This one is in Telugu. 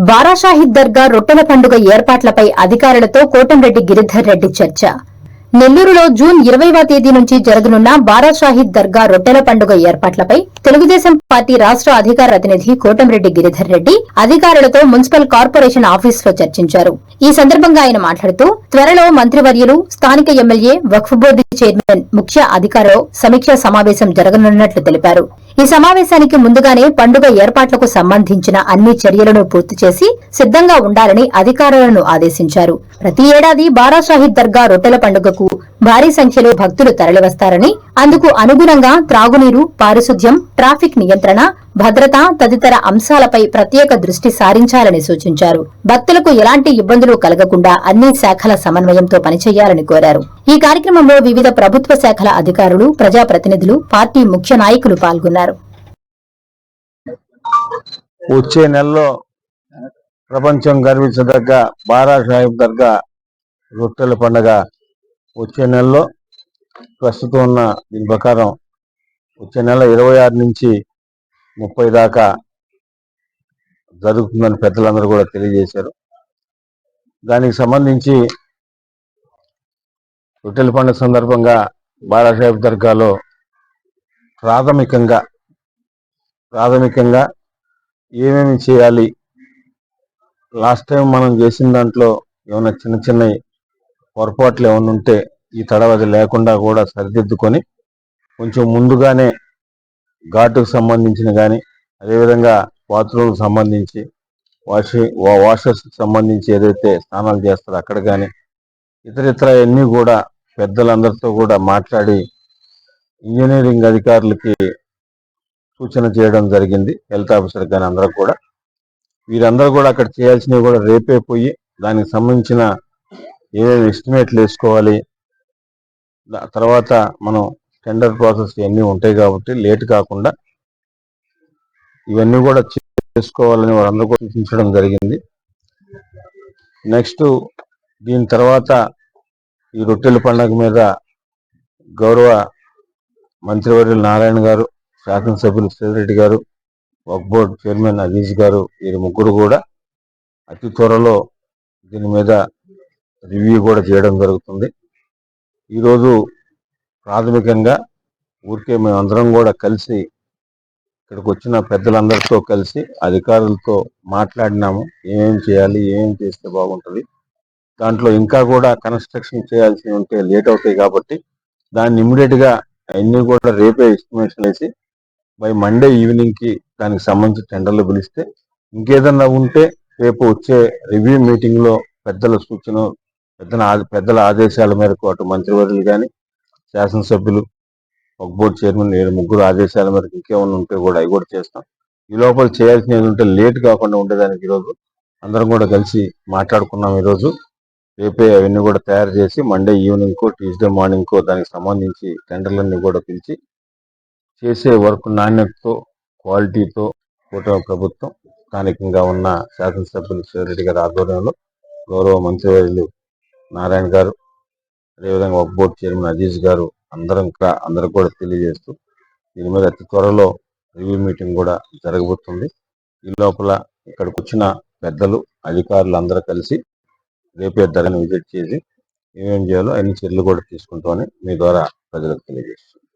బారాషాహిద్ దర్గా రొట్టెల పండుగ ఏర్పాట్లపై అధికారులతో కోటంరెడ్డి గిరిధర్ రెడ్డి చర్చ. నెల్లూరులో జూన్ 20వ తేదీ నుంచి జరగనున్న బారాషాహిద్ దర్గా రొట్టెల పండుగ ఏర్పాట్లపై తెలుగుదేశం పార్టీ రాష్ట్ర అధికార ప్రతినిధి కోటంరెడ్డి గిరిధర్ రెడ్డి అధికారులతో మున్సిపల్ కార్పొరేషన్ ఆఫీసులో చర్చించారు. ఈ సందర్భంగా ఆయన మాట్లాడుతూ త్వరలో మంత్రివర్యులు, స్థానిక ఎమ్మెల్యే, వక్ఫ్ బోర్డు చైర్మన్, ముఖ్య అధికారులు సమీక్షా సమావేశం జరగనున్నట్లు తెలిపారు. ఈ సమావేశానికి ముందుగానే పండుగ ఏర్పాట్లకు సంబంధించిన అన్ని చర్యలను పూర్తి చేసి సిద్దంగా ఉండాలని అధికారులను ఆదేశించారు. ప్రతి ఏడాది బారాషాహిద్ దర్గా రొట్టెల పండుగకు భారీ సంఖ్యలో భక్తులు తరలివస్తారని, అందుకు అనుగుణంగా త్రాగునీరు, పారిశుద్ధ్యం, ట్రాఫిక్ నియంత్రణ, భద్రత తదితర అంశాలపై ప్రత్యేక దృష్టి సారించాలని సూచించారు. భక్తులకు ఎలాంటి ఇబ్బందులు కలగకుండా అన్ని శాఖల సమన్వయంతో పనిచేయాలని కోరారు. ఈ కార్యక్రమంలో వివిధ ప్రభుత్వ శాఖల అధికారులు, ప్రజాప్రతినిధులు, పార్టీ ముఖ్య నాయకులు పాల్గొన్నారు. వచ్చే నెలలో ప్రపంచం గర్వించదగ్గ బారాషాహిద్ దర్గా రొట్టెల పండుగ వచ్చే నెలలో ప్రస్తుతం ఉన్న దీని ప్రకారం వచ్చే నెల 26 నుంచి 30 దాకా జరుగుతుందని పెద్దలందరూ కూడా తెలియజేశారు. దానికి సంబంధించి రొట్టెల పండుగ సందర్భంగా బారాషాహిద్ దర్గాలో ప్రాథమికంగా ఏమేమి చేయాలి, లాస్ట్ టైం మనం చేసిన దాంట్లో ఏమైనా చిన్న పొరపాట్లు ఏమైనా ఉంటే ఈ తడవది లేకుండా కూడా సరిదిద్దుకొని కొంచెం ముందుగానే ఘాటుకు సంబంధించిన కానీ, అదేవిధంగా బాత్రూమ్కి సంబంధించి వాషర్స్కి సంబంధించి ఏదైతే స్నానాలు చేస్తారో అక్కడ కానీ ఇతర అన్నీ కూడా పెద్దలందరితో కూడా మాట్లాడి ఇంజనీరింగ్ అధికారులకి సూచన చేయడం జరిగింది. హెల్త్ ఆఫీసర్ కానీ అందరూ కూడా, వీరందరూ కూడా అక్కడ చేయాల్సినవి కూడా రేపే పోయి దానికి సంబంధించిన ఏమేమి ఎస్టిమేట్లు వేసుకోవాలి, తర్వాత మనం టెండర్ ప్రాసెస్ ఇవన్నీ ఉంటాయి కాబట్టి లేట్ కాకుండా ఇవన్నీ కూడా చేసుకోవాలని వారందరూ కూడా సూచించడం జరిగింది. నెక్స్ట్ దీని తర్వాత ఈ రొట్టెల పండుగ మీద గౌరవ మంత్రివర్యులు నారాయణ గారు, శాసనసభ్యులు శ్రీరెడ్డి గారు, వక్ఫ్ బోర్డు చైర్మన్ అజీజ్ గారు, వీరి ముగ్గురు కూడా అతి త్వరలో దీని మీద రివ్యూ కూడా చేయడం జరుగుతుంది. ఈరోజు ప్రాథమికంగా ఊరికే మేమందరం కూడా కలిసి ఇక్కడికి వచ్చిన పెద్దలందరితో కలిసి అధికారులతో మాట్లాడినాము. ఏమేమి చేయాలి, ఏమేమి చేస్తే బాగుంటుంది, దాంట్లో ఇంకా కూడా కన్స్ట్రక్షన్ చేయాల్సి ఉంటే లేట్ అవుతాయి కాబట్టి దాన్ని ఇమ్మీడియట్గా అన్నీ కూడా రేపే ఎస్టిమేషన్ వేసి బై మండే ఈవినింగ్కి దానికి సంబంధించి టెండర్లు పిలిస్తే, ఇంకేదన్నా ఉంటే రేపు వచ్చే రివ్యూ మీటింగ్లో పెద్దల సూచన, పెద్దల ఆదేశాల మేరకు అటు మంత్రివర్యులు కానీ, శాసనసభ్యులు, వక్ఫ్ బోర్డు చైర్మన్ ముగ్గురు ఆదేశాల మేరకు ఇంకేమన్నా ఉంటే కూడా అవి కూడా చేస్తాం. ఈ లోపల చేయాల్సినవి ఉంటే లేట్ కాకుండా ఉండేదానికి ఈరోజు అందరం కూడా కలిసి మాట్లాడుకున్నాం. ఈరోజు రేపే అవన్నీ కూడా తయారు చేసి మండే ఈవినింగ్కో ట్యూస్డే మార్నింగ్కో దానికి సంబంధించి టెండర్లన్నీ కూడా పిలిచి చేసే వర్క్ నాణ్యతతో, క్వాలిటీతో కూటమి ప్రభుత్వం స్థానికంగా ఉన్న శాసనసభ్యులు శ్రీరెడ్డి గారి ఆధ్వర్యంలో గౌరవ మంత్రివర్యులు నారాయణ గారు, అదేవిధంగా వక్ఫ్ బోర్డు చైర్మన్ అజీజ్ గారు అందరూ కూడా తెలియజేస్తూ దీని మీద అతి త్వరలో రివ్యూ మీటింగ్ కూడా జరగబోతుంది. ఈ లోపల ఇక్కడికి వచ్చిన పెద్దలు, అధికారులు అందరూ కలిసి రేపే ధరని విజిట్ చేసి ఏమేం చేయాలో అన్ని చర్యలు కూడా తీసుకుంటామని మీ ద్వారా ప్రజలకు తెలియజేస్తుంది.